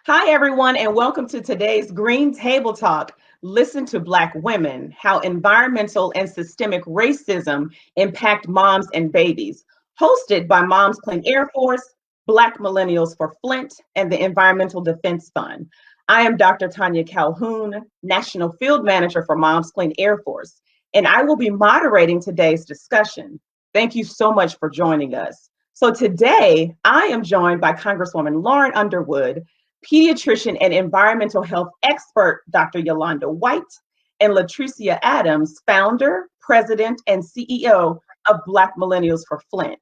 Hi, everyone, and welcome to today's Green Table Talk. Listen to Black women, how environmental and systemic racism impact moms and babies. Hosted by Moms Clean Air Force, BlackMillennials4Flint, and the Environmental Defense Fund. I am Dr. Tonya Calhoun, National Field Manager for Moms Clean Air Force, and I will be moderating today's discussion. Thank you so much for joining us. So today, I am joined by Congresswoman Lauren Underwood, pediatrician and environmental health expert, Dr. Yolanda Whyte, and LaTricea Adams, founder, president, and CEO of BlackMillennials4Flint.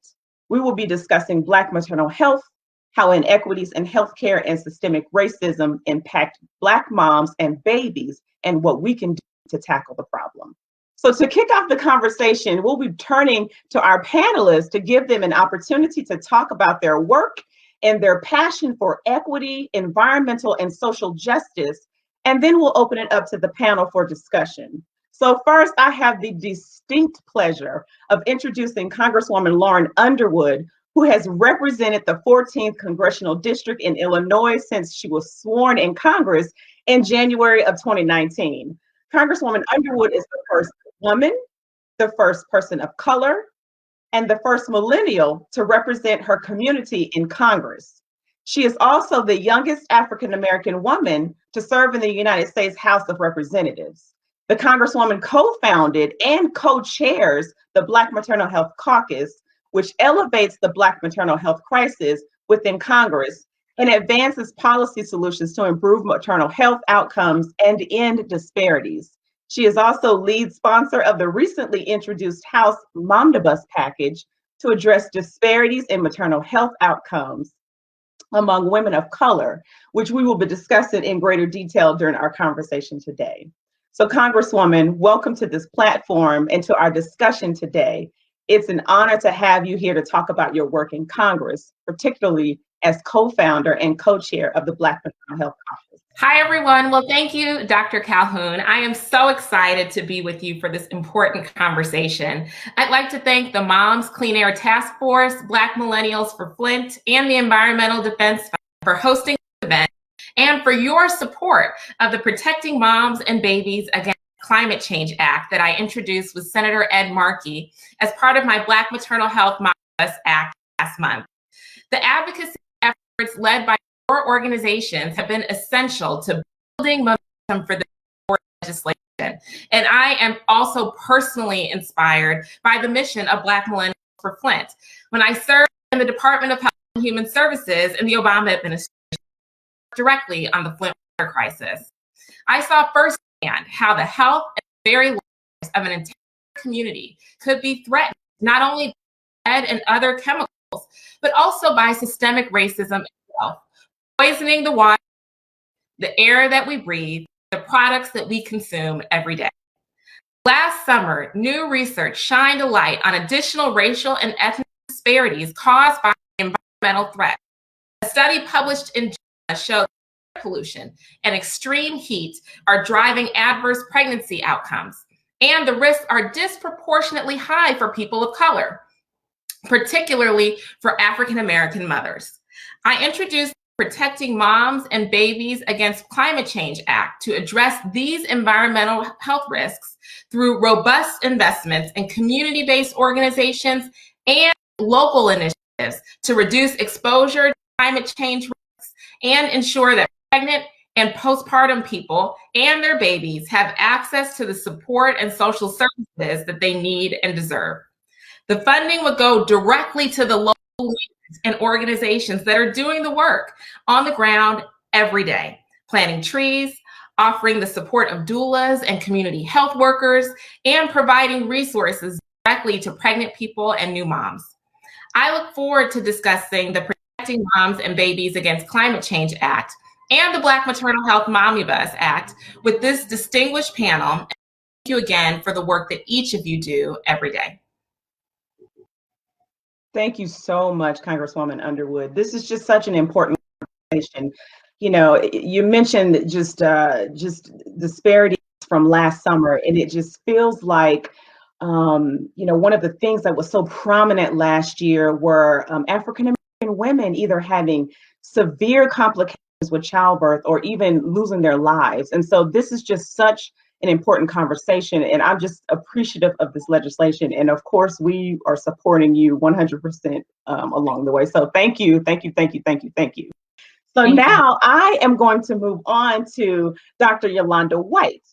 We will be discussing Black maternal health, how inequities in healthcare and systemic racism impact Black moms and babies, and what we can do to tackle the problem. So to kick off the conversation, we'll be turning to our panelists to give them an opportunity to talk about their work and their passion for equity, environmental, and social justice, and then we'll open it up to the panel for discussion. So first, I have the distinct pleasure of introducing Congresswoman Lauren Underwood, who has represented the 14th Congressional District in Illinois since she was sworn in Congress in January of 2019. Congresswoman Underwood is the first woman, the first person of color, and the first millennial to represent her community in Congress. She is also the youngest African-American woman to serve in the United States House of Representatives. The Congresswoman co-founded and co-chairs the Black Maternal Health Caucus, which elevates the Black maternal health crisis within Congress and advances policy solutions to improve maternal health outcomes and end disparities. She is also lead sponsor of the recently introduced House Momnibus package to address disparities in maternal health outcomes among women of color, which we will be discussing in greater detail during our conversation today. So Congresswoman, welcome to this platform and to our discussion today. It's an honor to have you here to talk about your work in Congress, particularly as co-founder and co-chair of the Black Maternal Health Caucus. Hi, everyone. Well, thank you, Dr. Calhoun. I am so excited to be with you for this important conversation. I'd like to thank the Moms Clean Air Task Force, Black Millennials4Flint, and the Environmental Defense Fund for hosting this event and for your support of the Protecting Moms and Babies Against Climate Change Act that I introduced with Senator Ed Markey as part of my Black Maternal Health Momnibus Act last month. The advocacy efforts led by your organizations have been essential to building momentum for the legislation. And I am also personally inspired by the mission of Black Millennials4Flint. When I served in the Department of Health and Human Services in the Obama administration, directly on the Flint water crisis, I saw firsthand how the health and very lives of an entire community could be threatened, not only by lead and other chemicals, but also by systemic racism itself, poisoning the water, the air that we breathe, the products that we consume every day. Last summer, new research shined a light on additional racial and ethnic disparities caused by environmental threats. A study published in China showed air pollution and extreme heat are driving adverse pregnancy outcomes, and the risks are disproportionately high for people of color, particularly for African-American mothers. I introduced the Protecting Moms and Babies Against Climate Change Act to address these environmental health risks through robust investments in community-based organizations and local initiatives to reduce exposure to climate change risks and ensure that pregnant and postpartum people and their babies have access to the support and social services that they need and deserve. The funding would go directly to the local leaders and organizations that are doing the work on the ground every day, planting trees, offering the support of doulas and community health workers, and providing resources directly to pregnant people and new moms. I look forward to discussing the Protecting Moms and Babies Against Climate Change Act and the Black Maternal Health Momnibus Act with this distinguished panel. And thank you again for the work that each of you do every day. Thank you so much, Congresswoman Underwood. This is just such an important conversation. You know, you mentioned just disparities from last summer, and it just feels like, you know, one of the things that was so prominent last year were African-American women either having severe complications with childbirth or even losing their lives. And so this is just such an important conversation, and I'm just appreciative of this legislation. And of course, we are supporting you 100% along the way. So thank you, thank you, thank you, thank you, thank you. So now I am going to move on to Dr. Yolanda White.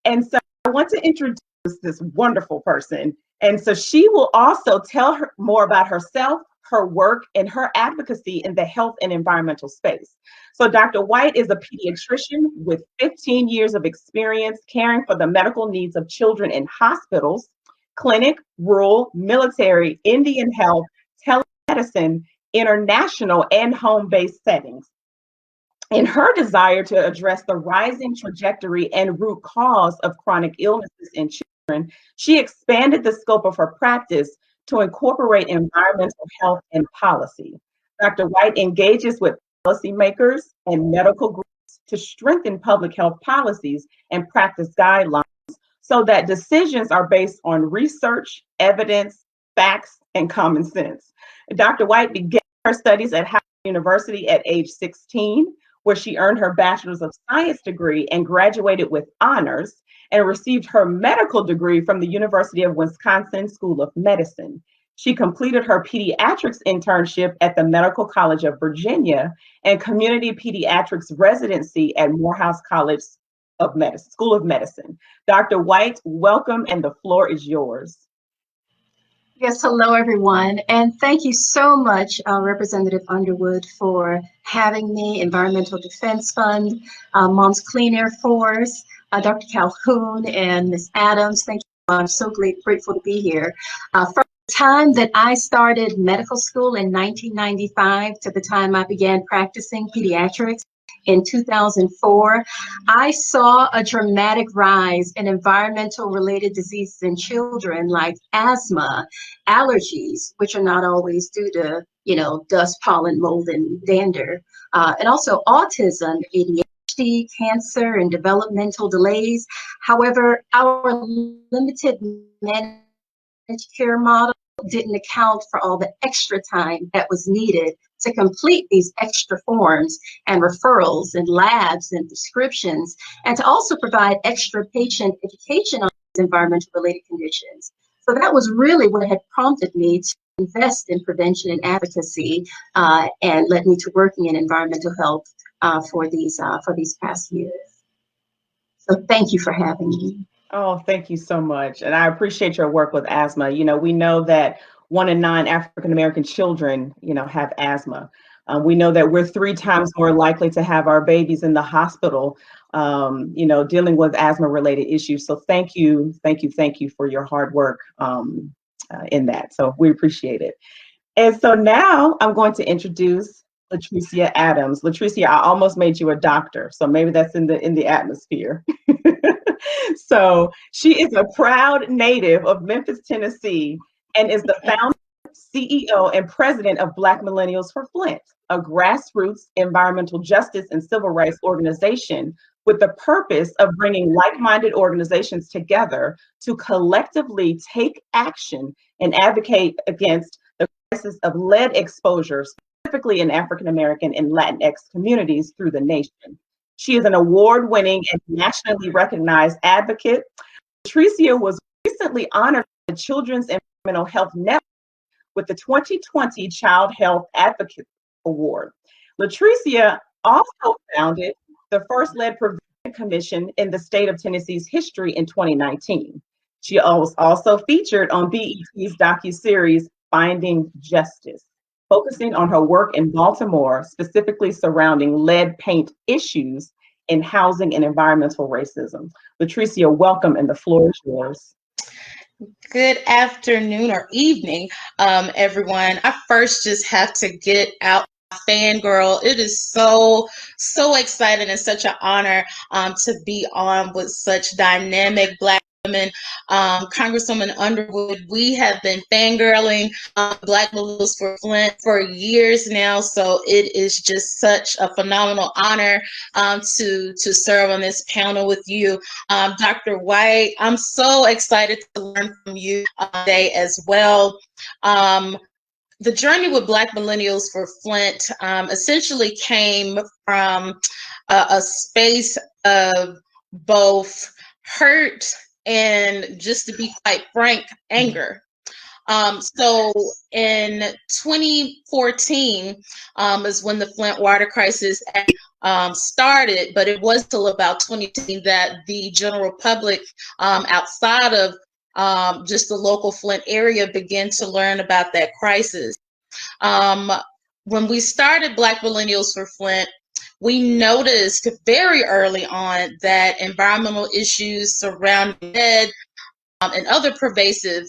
And so I want to introduce this wonderful person. And so she will also tell her more about herself, her work, and her advocacy in the health and environmental space. So Dr. White is a pediatrician with 15 years of experience caring for the medical needs of children in hospitals, clinic, rural, military, Indian health, telemedicine, international, and home-based settings. In her desire to address the rising trajectory and root cause of chronic illnesses in children, she expanded the scope of her practice to incorporate environmental health and policy. Dr. White engages with policymakers and medical groups to strengthen public health policies and practice guidelines so that decisions are based on research, evidence, facts, and common sense. Dr. White began her studies at Howard University at age 16, where she earned her Bachelors of Science degree and graduated with honors, and received her medical degree from the University of Wisconsin School of Medicine. She completed her pediatrics internship at the Medical College of Virginia and community pediatrics residency at Morehouse School of Medicine. Dr. White, welcome, and the floor is yours. Yes, hello everyone, and thank you so much, Representative Underwood, for having me, Environmental Defense Fund, Mom's Clean Air Force, Dr. Calhoun, and Ms. Adams. Thank you. I'm so grateful to be here. From the time that I started medical school in 1995 to the time I began practicing pediatrics in 2004, I saw a dramatic rise in environmental related diseases in children like asthma, allergies, which are not always due to, dust, pollen, mold, and dander, and also autism, ADHD, cancer, and developmental delays. However, our limited managed care model didn't account for all the extra time that was needed to complete these extra forms and referrals and labs and prescriptions, and to also provide extra patient education on these environmental related conditions. So that was really what had prompted me to invest in prevention and advocacy, and led me to working in environmental health for these past years. So thank you for having me. Oh, thank you so much. And I appreciate your work with asthma. We know that 1 in 9 African-American children, have asthma. We know that we're 3 times more likely to have our babies in the hospital, dealing with asthma-related issues. So thank you for your hard work in that. So we appreciate it. And so now I'm going to introduce LaTricea Adams. LaTricea, I almost made you a doctor, so maybe that's in the atmosphere. So she is a proud native of Memphis, Tennessee, and is the founder, CEO, and president of BlackMillennials4Flint, a grassroots environmental justice and civil rights organization with the purpose of bringing like-minded organizations together to collectively take action and advocate against the crisis of lead exposure, specifically in African-American and Latinx communities through the nation. She is an award-winning and nationally recognized advocate. LaTricea was recently honored by the Children's Environmental Health Network with the 2020 Child Health Advocate Award. LaTricea also founded the first Lead Prevention Commission in the state of Tennessee's history in 2019. She was also featured on BET's docuseries Finding Justice, focusing on her work in Baltimore, specifically surrounding lead paint issues in housing and environmental racism. LaTricea, welcome, and the floor is yours. Good afternoon or evening, everyone. I first just have to get out fangirl. It is so exciting and such an honor to be on with such dynamic Black women. Congresswoman Underwood, we have been fangirling BlackMillennials4Flint for years now, so it is just such a phenomenal honor to serve on this panel with you. Dr. White, I'm so excited to learn from you today as well. the journey with Black Millennials for Flint essentially came from a space of both hurt and, just to be quite frank, anger. So in 2014 is when the Flint water crisis started, but it was till about 2010 that the general public outside of just the local Flint area began to learn about that crisis. When we started Black Millennials for Flint, we noticed very early on that environmental issues surrounding lead and other pervasive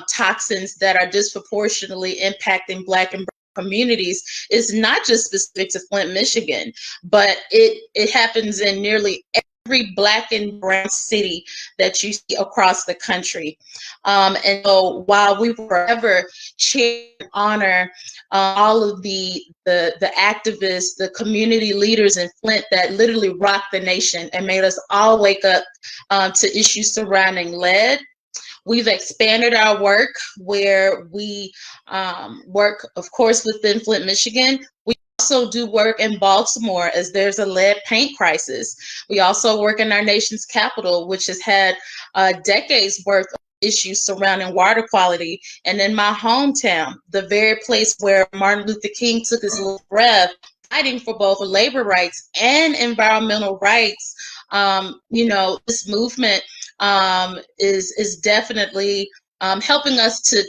toxins that are disproportionately impacting Black and brown communities is not just specific to Flint, Michigan, but it happens in nearly every Black and brown city that you see across the country. And so while we forever cherish and honor all of the activists, the community leaders in Flint that literally rocked the nation and made us all wake up to issues surrounding lead, we've expanded our work where we work, of course, within Flint, Michigan. We also do work in Baltimore as there's a lead paint crisis. We also work in our nation's capital, which has had decades worth of issues surrounding water quality. And in my hometown, the very place where Martin Luther King took his little breath, fighting for both labor rights and environmental rights, this movement is definitely helping us to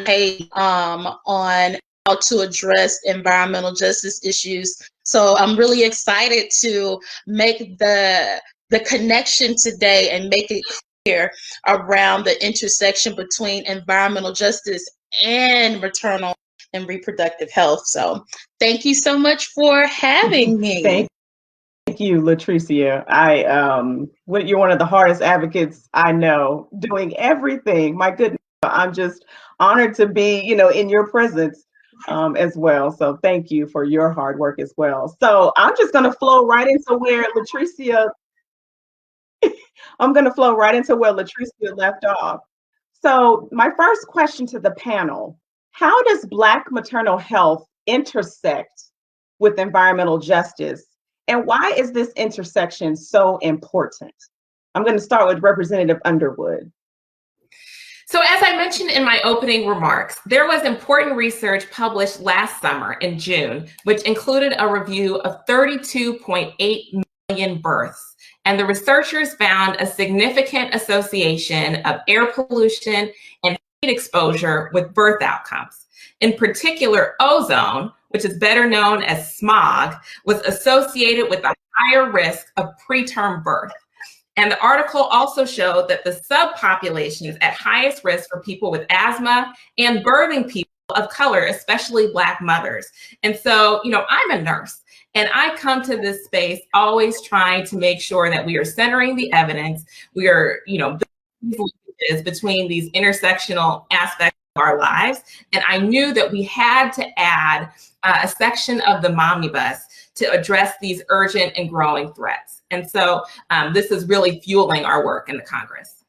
pay on how to address environmental justice issues. So I'm really excited to make the connection today and make it clear around the intersection between environmental justice and maternal and reproductive health. So thank you so much for having me. Thank you, Latricia. You're one of the hardest advocates I know, doing everything. My goodness, I'm just honored to be, in your presence as well. So thank you for your hard work as well. So I'm just going to flow right into where Latricia. I'm going to flow right into where Latricia left off. So my first question to the panel: how does Black maternal health intersect with environmental justice? And why is this intersection so important? I'm going to start with Representative Underwood. So as I mentioned in my opening remarks, there was important research published last summer in June, which included a review of 32.8 million births. And the researchers found a significant association of air pollution and heat exposure with birth outcomes. In particular, ozone, which is better known as smog, was associated with a higher risk of preterm birth. And the article also showed that the subpopulations at highest risk for people with asthma and birthing people of color, especially Black mothers. And so, I'm a nurse, and I come to this space always trying to make sure that we are centering the evidence. We are, between these intersectional aspects of our lives. And I knew that we had to add a section of the Mommy Bus to address these urgent and growing threats. And so this is really fueling our work in the Congress.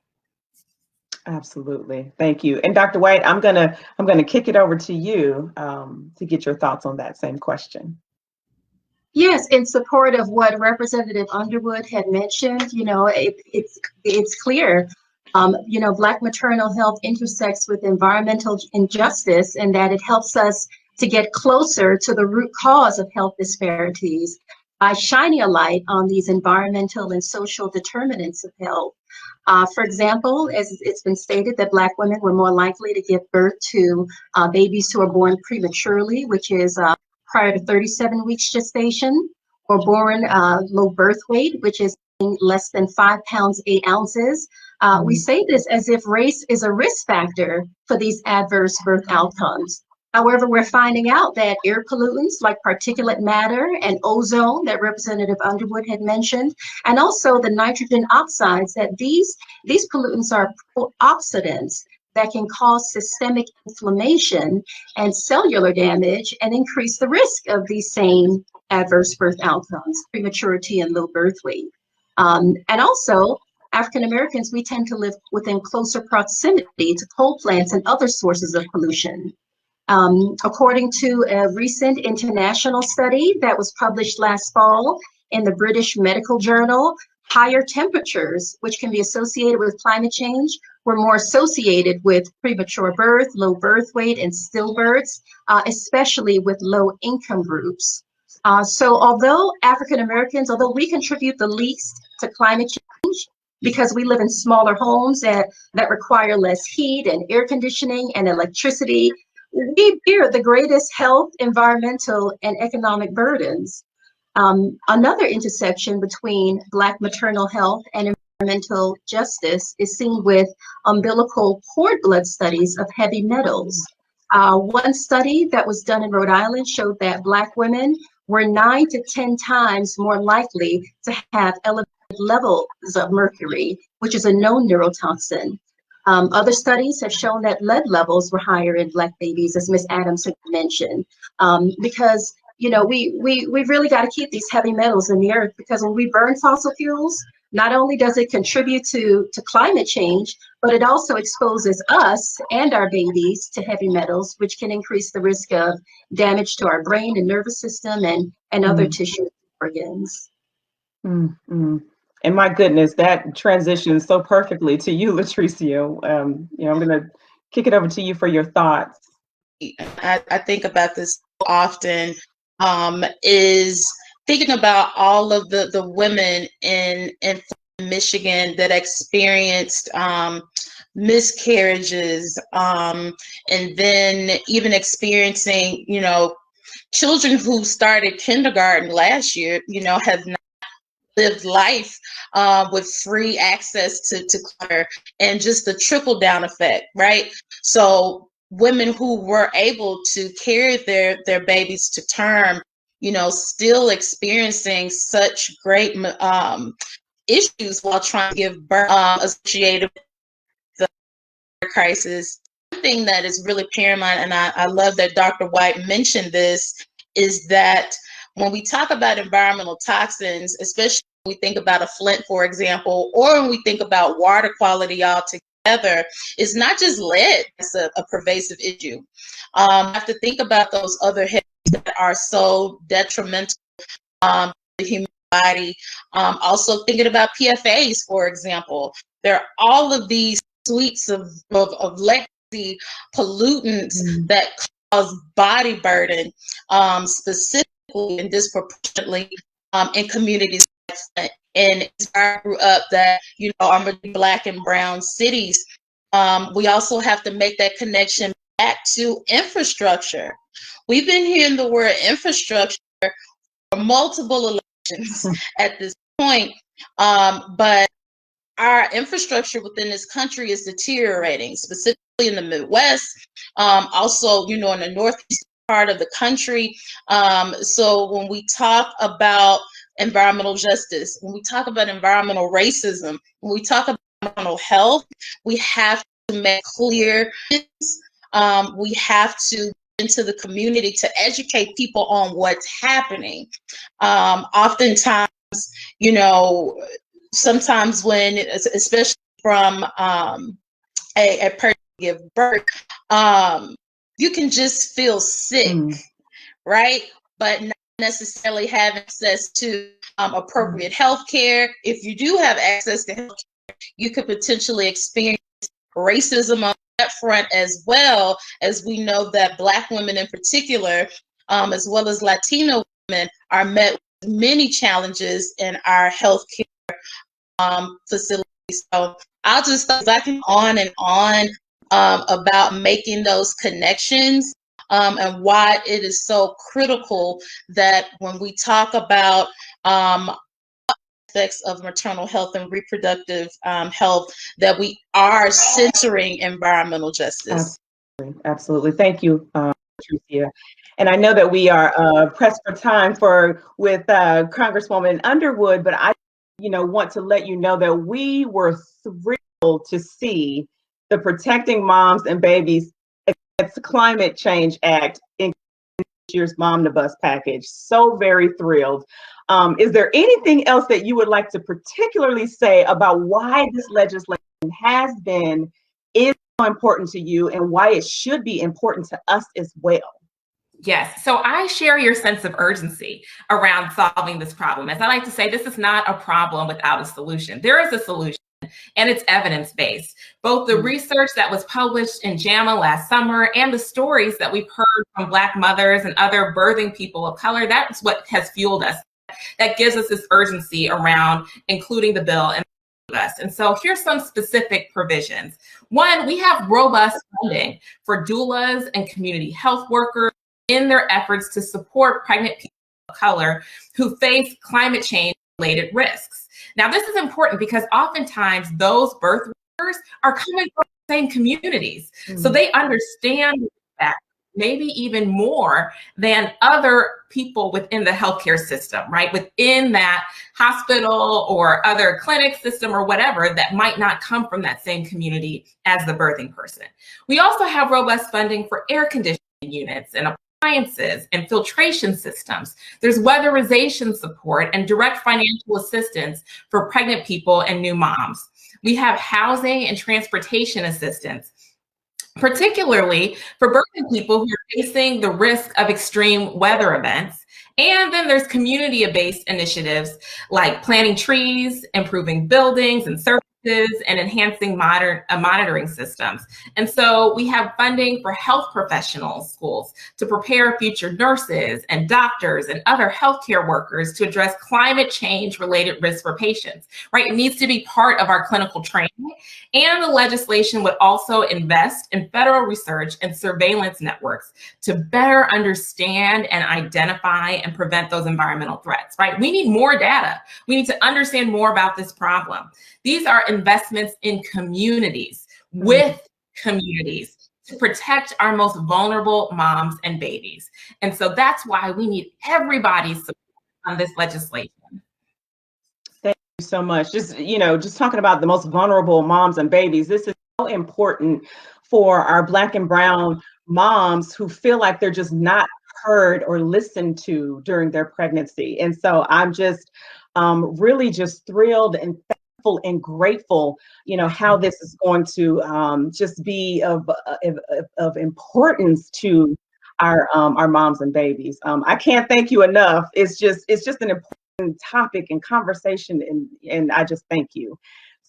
Absolutely. Thank you. And Dr. White, I'm gonna kick it over to you to get your thoughts on that same question. Yes, in support of what Representative Underwood had mentioned, it's clear. Black maternal health intersects with environmental injustice, and that it helps us to get closer to the root cause of health disparities by shining a light on these environmental and social determinants of health. For example, as it's been stated, that Black women were more likely to give birth to babies who are born prematurely, which is prior to 37 weeks gestation, or born low birth weight, which is less than 5 pounds, 8 ounces. We say this as if race is a risk factor for these adverse birth outcomes. However, we're finding out that air pollutants like particulate matter and ozone that Representative Underwood had mentioned, and also the nitrogen oxides, that these pollutants are pro-oxidants that can cause systemic inflammation and cellular damage and increase the risk of these same adverse birth outcomes, prematurity and low birth weight. And also, African Americans, we tend to live within closer proximity to coal plants and other sources of pollution. According to a recent international study that was published last fall in the British Medical Journal, higher temperatures, which can be associated with climate change, were more associated with premature birth, low birth weight, and stillbirths, especially with low-income groups. So although African Americans, although we contribute the least to climate change because we live in smaller homes that require less heat and air conditioning and electricity, we bear the greatest health, environmental, and economic burdens. Another intersection between Black maternal health and environmental justice is seen with umbilical cord blood studies of heavy metals. One study that was done in Rhode Island showed that Black women were 9 to 10 times more likely to have elevated levels of mercury, which is a known neurotoxin. Other studies have shown that lead levels were higher in Black babies, as Ms. Adams had mentioned, because we've really got to keep these heavy metals in the earth, because when we burn fossil fuels, not only does it contribute to climate change, but it also exposes us and our babies to heavy metals, which can increase the risk of damage to our brain and nervous system and other tissue organs. And my goodness, that transitions so perfectly to you, LaTricea. I'm going to kick it over to you for your thoughts. I think about this often, is thinking about all of the women in Michigan that experienced miscarriages, and then even experiencing, children who started kindergarten last year, have not lived life with free access to clutter, and just the trickle down effect, right? So women who were able to carry their babies to term, still experiencing such great issues while trying to give birth, associated with the crisis. One thing that is really paramount, and I love that Dr. White mentioned this, is that when we talk about environmental toxins, especially when we think about a Flint, for example, or when we think about water quality altogether, it's not just lead that's a pervasive issue. I have to think about those other heavies that are so detrimental to the human body. Also thinking about PFAs, for example. There are all of these suites of legacy pollutants that cause body burden, specifically and disproportionately in communities like Flint. And I grew up that, are Black and brown cities. We also have to make that connection back to infrastructure. We've been hearing the word infrastructure for multiple elections at this point, but our infrastructure within this country is deteriorating, specifically in the Midwest, also, in the northeast part of the country. So when we talk about environmental justice, when we talk about environmental racism, when we talk about environmental health, we have to make clear, we have to into the community to educate people on what's happening. Oftentimes, sometimes when, especially from a person give birth, you can just feel sick, right? But not necessarily have access to appropriate health care. If you do have access to health care, you could potentially experience racism on that front, as well as we know that Black women in particular, as well as Latino women, are met with many challenges in our healthcare facilities. So I'll just back on and on about making those connections, and why it is so critical that when we talk about aspects of maternal health and reproductive health, that we are centering environmental justice. Absolutely. Thank you, Latricia. And I know that we are pressed for time with Congresswoman Underwood, but I want to let you know that we were thrilled to see the Protecting Moms and Babies Against Climate Change Act in this year's Momnibus package. So very thrilled. Is there anything else that you would like to particularly say about why this legislation has been, is important to you and why it should be important to us as well. Yes. So I share your sense of urgency around solving this problem. As I like to say, this is not a problem without a solution. There is a solution, and it's evidence-based. Both the research that was published in JAMA last summer and the stories that we've heard from Black mothers and other birthing people of color, that's what has fueled us. That gives us this urgency around including the bill and us. And so here's some specific provisions. One, we have robust funding for doulas and community health workers in their efforts to support pregnant people of color who face climate change related risks. Now, this is important because oftentimes those birth workers are coming from the same communities. So they understand that maybe even more than other people within the healthcare system, right? Within that hospital or other clinic system or whatever that might not come from that same community as the birthing person. We also have robust funding for air conditioning units and appliances and filtration systems. There's weatherization support and direct financial assistance for pregnant people and new moms. We have housing and transportation assistance, particularly for birthing people who are facing the risk of extreme weather events. And then there's community-based initiatives like planting trees, improving buildings and services, and enhancing monitoring systems. And so we have funding for health professional schools to prepare future nurses and doctors and other healthcare workers to address climate change related risks for patients, right? It needs to be part of our clinical training. And the legislation would also invest in federal research and surveillance networks to better understand and identify and prevent those environmental threats, right? We need more data. We need to understand more about this problem. These are investments in communities, with communities, to protect our most vulnerable moms and babies. And so that's why we need everybody's support on this legislation. Thank you so much. Just talking about the most vulnerable moms and babies, this is so important for our Black and Brown moms who feel like they're just not heard or listened to during their pregnancy. And so I'm just really just thrilled and and grateful, how this is going to just be of importance to our moms and babies. I can't thank you enough. It's just an important topic and conversation, and I just thank you.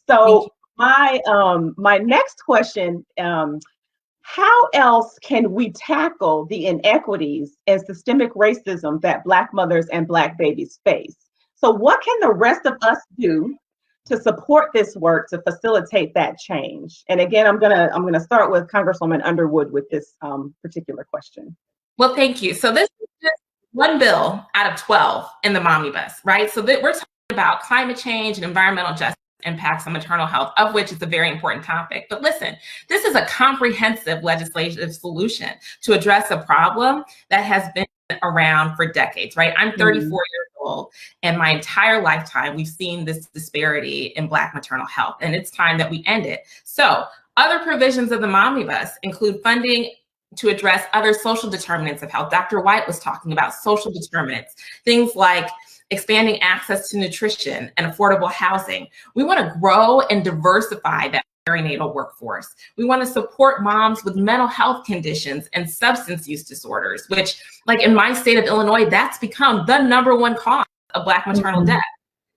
So my next question, how else can we tackle the inequities and systemic racism that Black mothers and Black babies face? So what can the rest of us do to support this work to facilitate that change? And again, I'm gonna start with Congresswoman Underwood with this particular question. Well, thank you. So this is just one bill out of 12 in the Mommy Bus, right? So that we're talking about climate change and environmental justice impacts on maternal health, of which is a very important topic. But listen, this is a comprehensive legislative solution to address a problem that has been around for decades, right? I'm 34 years old, and my entire lifetime, we've seen this disparity in Black maternal health, and it's time that we end it. So other provisions of the Mommy Bus include funding to address other social determinants of health. Dr. White was talking about social determinants, things like expanding access to nutrition and affordable housing. We want to grow and diversify that perinatal workforce. We want to support moms with mental health conditions and substance use disorders, which, like in my state of Illinois, that's become the #1 cause of Black maternal death,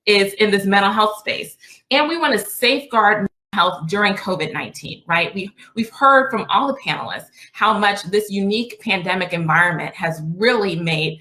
is in this mental health space. And we want to safeguard mental health during COVID-19, right? We've heard from all the panelists how much this unique pandemic environment has really made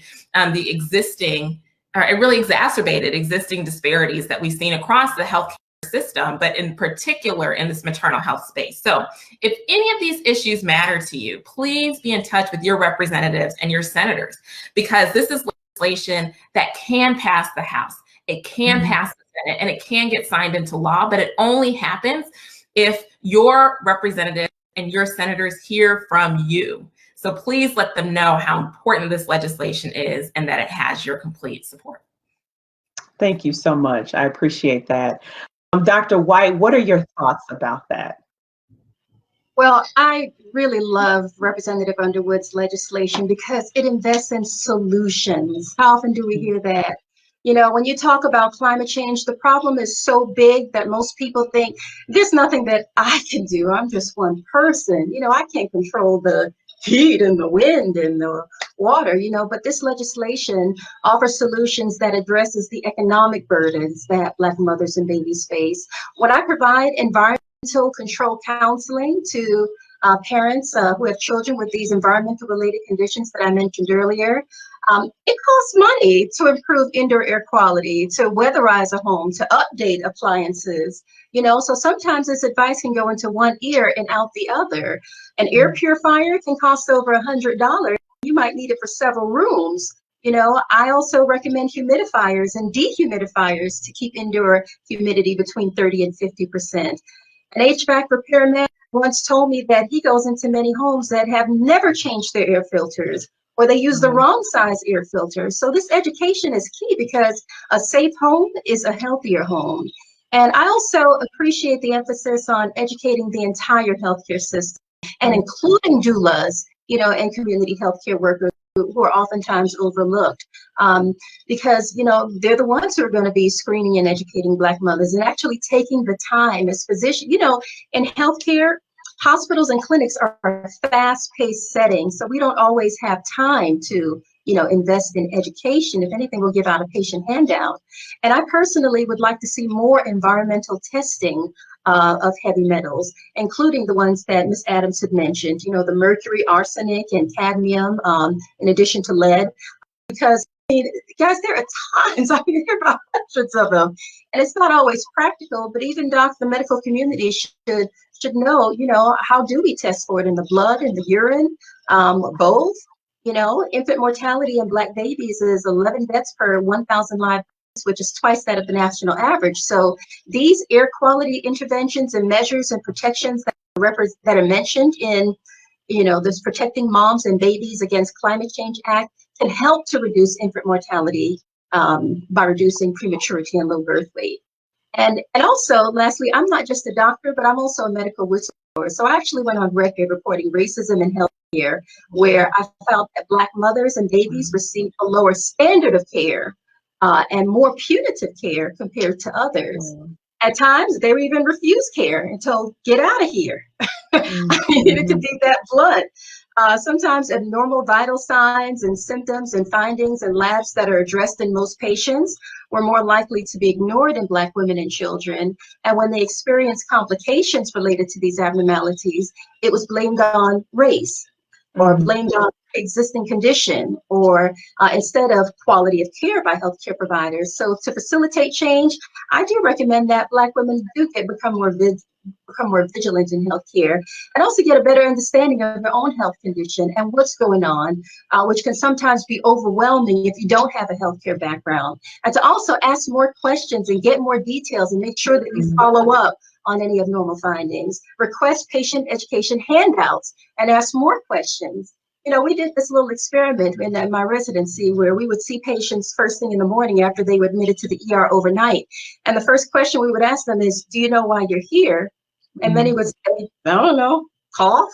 it really exacerbated existing disparities that we've seen across the healthcare system, but in particular in this maternal health space. So if any of these issues matter to you, please be in touch with your representatives and your senators, because this is legislation that can pass the House, it can pass the Senate, and it can get signed into law, but it only happens if your representatives and your senators hear from you. So please let them know how important this legislation is and that it has your complete support. Thank you so much. I appreciate that. Dr. White, what are your thoughts about that? Well, I really love Representative Underwood's legislation because it invests in solutions. How often do we hear that? You know, when you talk about climate change, the problem is so big that most people think there's nothing that I can do. I'm just one person. You know, I can't control the heat and the wind and the water, you know, but this legislation offers solutions that addresses the economic burdens that Black mothers and babies face. When I provide environmental control counseling to parents who have children with these environmental related conditions that I mentioned earlier, it costs money to improve indoor air quality, to weatherize a home, to update appliances, you know, so sometimes this advice can go into one ear and out the other. An air purifier can cost over $100. You might need it for several rooms. You know, I also recommend humidifiers and dehumidifiers to keep indoor humidity between 30 and 50%. An HVAC repairman once told me that he goes into many homes that have never changed their air filters, or they use the wrong size air filter. So this education is key, because a safe home is a healthier home. And I also appreciate the emphasis on educating the entire healthcare system, and including doulas, you know, and community healthcare workers who are oftentimes overlooked, because, you know, they're the ones who are going to be screening and educating Black mothers and actually taking the time as physicians. You know, in healthcare, hospitals and clinics are fast-paced settings, so we don't always have time to, you know, invest in education. If anything, we'll give out a patient handout. And I personally would like to see more environmental testing of heavy metals, including the ones that Ms. Adams had mentioned, you know, the mercury, arsenic, and cadmium, in addition to lead. Because, I mean, guys, there are tons, I hear about hundreds of them, and it's not always practical, but even the medical community should know, you know, how do we test for it in the blood, in the urine, both? You know, infant mortality in Black babies is 11 deaths per 1,000 live, which is twice that of the national average. So these air quality interventions and measures and protections that are mentioned in, you know, this Protecting Moms and Babies Against Climate Change Act can help to reduce infant mortality by reducing prematurity and low birth weight. And also, lastly, I'm not just a doctor, but I'm also a medical whistleblower. So I actually went on record reporting racism in healthcare, where I felt that Black mothers and babies received a lower standard of care and more punitive care compared to others. At times, they were even refused care and told, get out of here. I mean, it could be that blunt. Sometimes abnormal vital signs and symptoms and findings in labs that are addressed in most patients were more likely to be ignored in Black women and children. And when they experienced complications related to these abnormalities, it was blamed on race, or blamed on existing condition, or instead of quality of care by healthcare providers. So to facilitate change, I do recommend that Black women do become more vigilant in healthcare, and also get a better understanding of their own health condition and what's going on, which can sometimes be overwhelming if you don't have a healthcare background. And to also ask more questions and get more details and make sure that we follow up on any abnormal findings. Request patient education handouts and ask more questions. You know, we did this little experiment in my residency where we would see patients first thing in the morning after they were admitted to the ER overnight. And the first question we would ask them is, do you know why you're here? And many would say, I don't know, cough,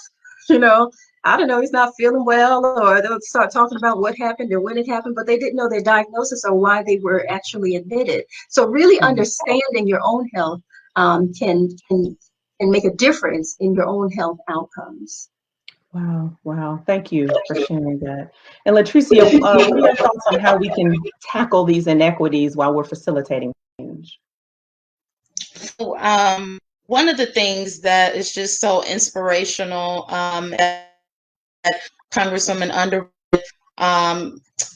you know, I don't know, he's not feeling well, or they would start talking about what happened or when it happened, but they didn't know their diagnosis or why they were actually admitted. So really understanding your own health can make a difference in your own health outcomes. Wow. Thank you for sharing that. And Latricia, what are your thoughts on how we can tackle these inequities while we're facilitating change? One of the things that is just so inspirational that Congresswoman Underwood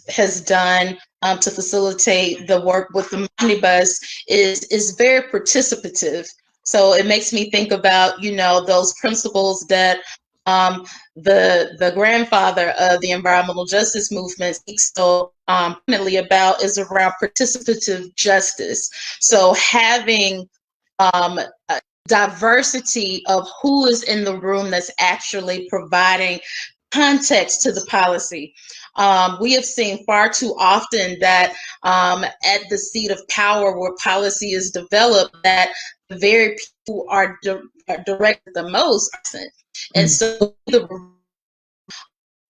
has done to facilitate the work with the omnibus is very participative. So it makes me think about, you know, those principles that the grandfather of the environmental justice movement speaks so prominently about, is around participative justice. So having diversity of who is in the room that's actually providing context to the policy. We have seen far too often that at the seat of power where policy is developed, that the very people who are directed the most. And so the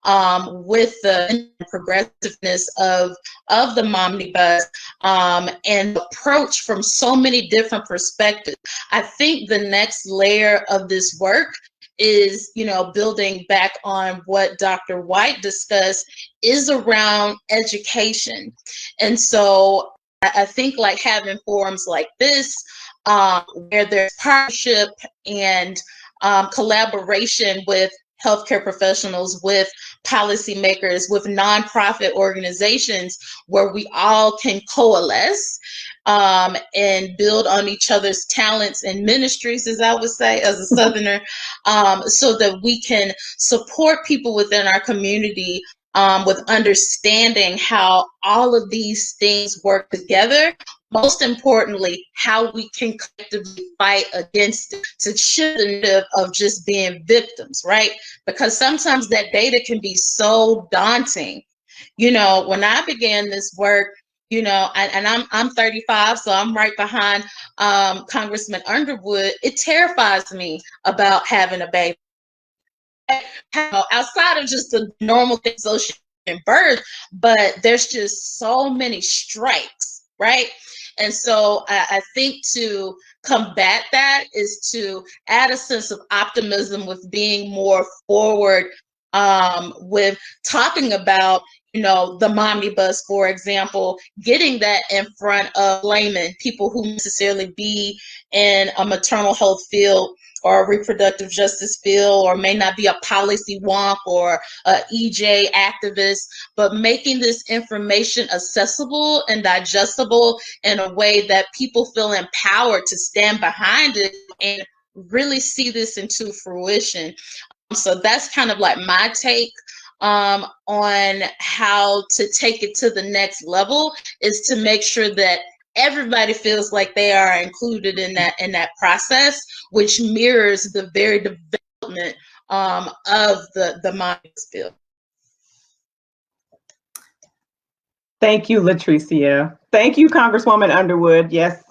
with the progressiveness of the Momnibus, and approach from so many different perspectives. I think the next layer of this work is, building back on what Dr. White discussed, is around education. And so I think like having forums like this, where there's partnership and collaboration with healthcare professionals, with policymakers, with nonprofit organizations, where we all can coalesce and build on each other's talents and ministries, as I would say, as a Southerner, so that we can support people within our community with understanding how all of these things work together. Most importantly, how we can collectively fight against it, to shift the narrative of just being victims, right? Because sometimes that data can be so daunting. When I began this work, and I'm 35, so I'm right behind Congresswoman Underwood. It terrifies me about having a baby. Outside of just the normal things associated with birth, but there's just so many strikes, right? And so I think to combat that is to add a sense of optimism with being more forward, with talking about, the Momnibus, for example, getting that in front of laymen, people who necessarily be in a maternal health field or a reproductive justice field, or may not be a policy wonk or a EJ activist, but making this information accessible and digestible in a way that people feel empowered to stand behind it and really see this into fruition. So that's kind of like my take on how to take it to the next level, is to make sure that everybody feels like they are included in that process, which mirrors the very development of the Momnibus bill. Thank you, Latricia. Thank you, Congresswoman Underwood. Yes,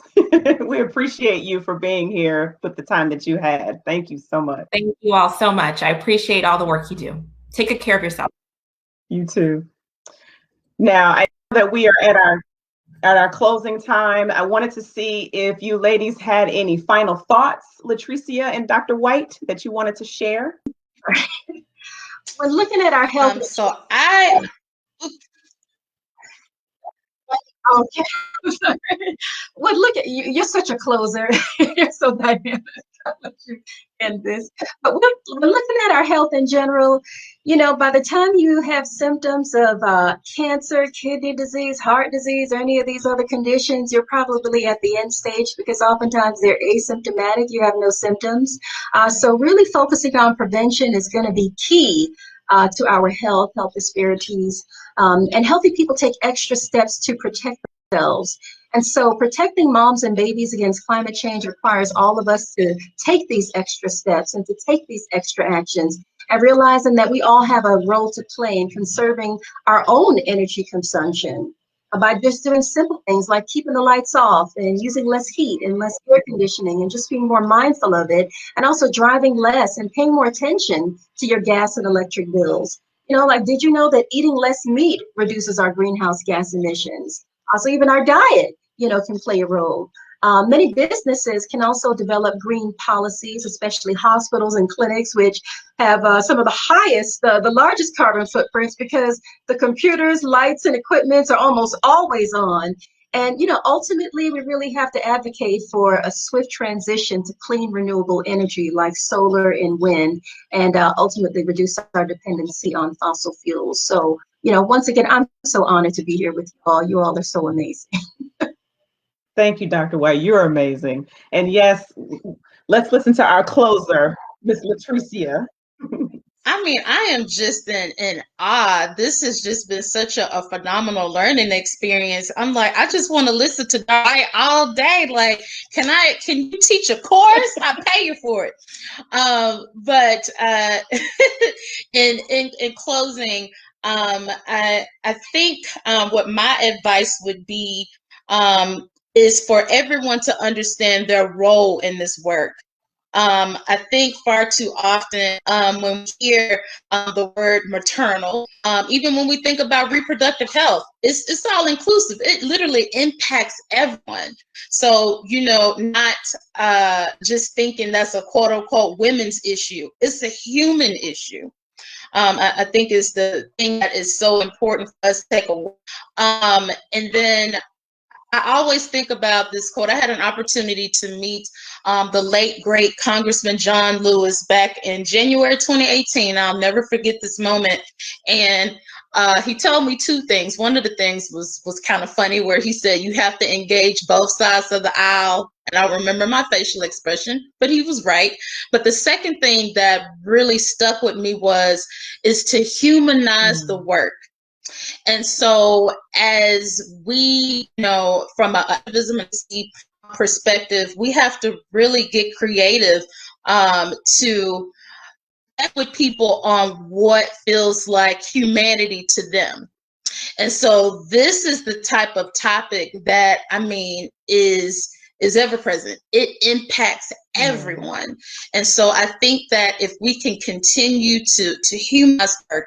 we appreciate you for being here with the time that you had. Thank you so much. Thank you all so much. I appreciate all the work you do. Take good care of yourself. You too. Now, I know that we are at our closing time. I wanted to see if you ladies had any final thoughts, Latricia and Dr. White, that you wanted to share. We're looking at our health. Okay. Well, look at you. You're such a closer. You're so dynamic. And this, but we're looking at our health in general. By the time you have symptoms of cancer, kidney disease, heart disease, or any of these other conditions, you're probably at the end stage, because oftentimes they're asymptomatic. You have no symptoms. So really focusing on prevention is going to be key to our health disparities. And healthy people take extra steps to protect themselves. And so protecting moms and babies against climate change requires all of us to take these extra steps and to take these extra actions, and realizing that we all have a role to play in conserving our own energy consumption by just doing simple things like keeping the lights off and using less heat and less air conditioning, and just being more mindful of it, and also driving less and paying more attention to your gas and electric bills. Did you know that eating less meat reduces our greenhouse gas emissions? Also, even our diet, can play a role. Many businesses can also develop green policies, especially hospitals and clinics, which have some of the highest, the largest carbon footprints, because the computers, lights, and equipment are almost always on. And, ultimately, we really have to advocate for a swift transition to clean, renewable energy like solar and wind, and ultimately reduce our dependency on fossil fuels. So, once again, I'm so honored to be here with you all. You all are so amazing. Thank you, Dr. White. You're amazing. And yes, let's listen to our closer, Miss Latricia. I am just in awe. This has just been such a phenomenal learning experience. I'm like, I just want to listen to White all day. Like, can you teach a course? I'll pay you for it. But in closing, I think what my advice would be is for everyone to understand their role in this work. I think far too often when we hear the word maternal, even when we think about reproductive health, it's all inclusive. It literally impacts everyone. So, you know, not just thinking that's a quote unquote women's issue. It's a human issue. I think is the thing that is so important for us to take away. And then I always think about this quote. I had an opportunity to meet the late, great Congressman John Lewis back in January 2018. I'll never forget this moment. And he told me two things. One of the things was kind of funny, where he said, you have to engage both sides of the aisle. And I remember my facial expression, but he was right. But the second thing that really stuck with me is to humanize the work. And so as we, you know, from an activism perspective, we have to really get creative to connect with people on what feels like humanity to them. And so this is the type of topic that, I mean, is ever present. It impacts everyone. And so I think that if we can continue to humanize work,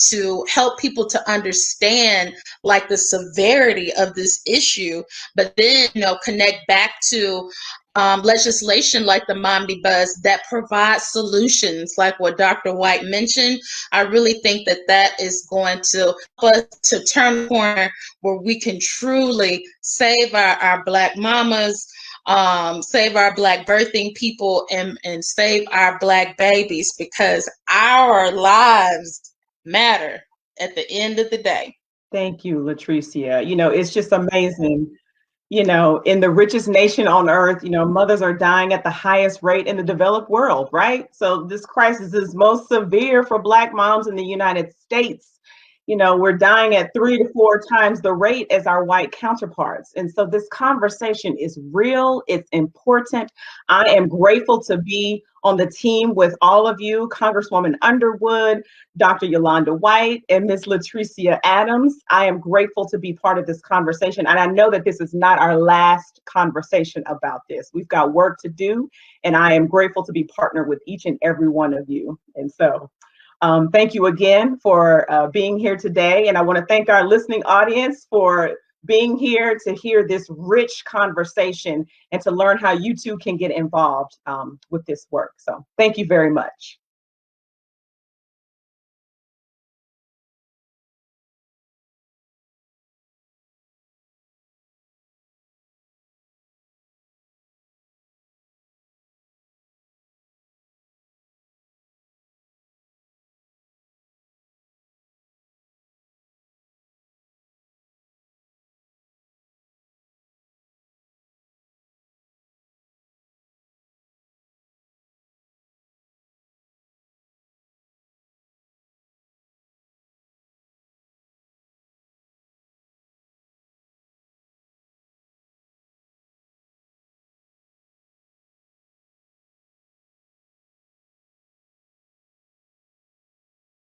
to help people to understand like the severity of this issue, but then, you know, connect back to legislation like the Omnibus that provides solutions like what Dr. White mentioned. I really think that that is going to help us to turn the corner where we can truly save our Black mamas, save our Black birthing people, and save our Black babies, because our lives matter at the end of the day. Thank you, Latricia. You know, it's just amazing. You know, in the richest nation on earth, you know, mothers are dying at the highest rate in the developed world, right? So this crisis is most severe for Black moms in the United States. You know, we're dying at 3 to 4 times the rate as our white counterparts. And so this conversation is real, it's important. I am grateful to be on the team with all of you, Congresswoman Underwood, Dr. Yolanda White, and Ms. LaTricea Adams. I am grateful to be part of this conversation. And I know that this is not our last conversation about this. We've got work to do, and I am grateful to be partnered with each and every one of you. And so thank you again for being here today. And I want to thank our listening audience for being here to hear this rich conversation and to learn how you too can get involved with this work. So thank you very much.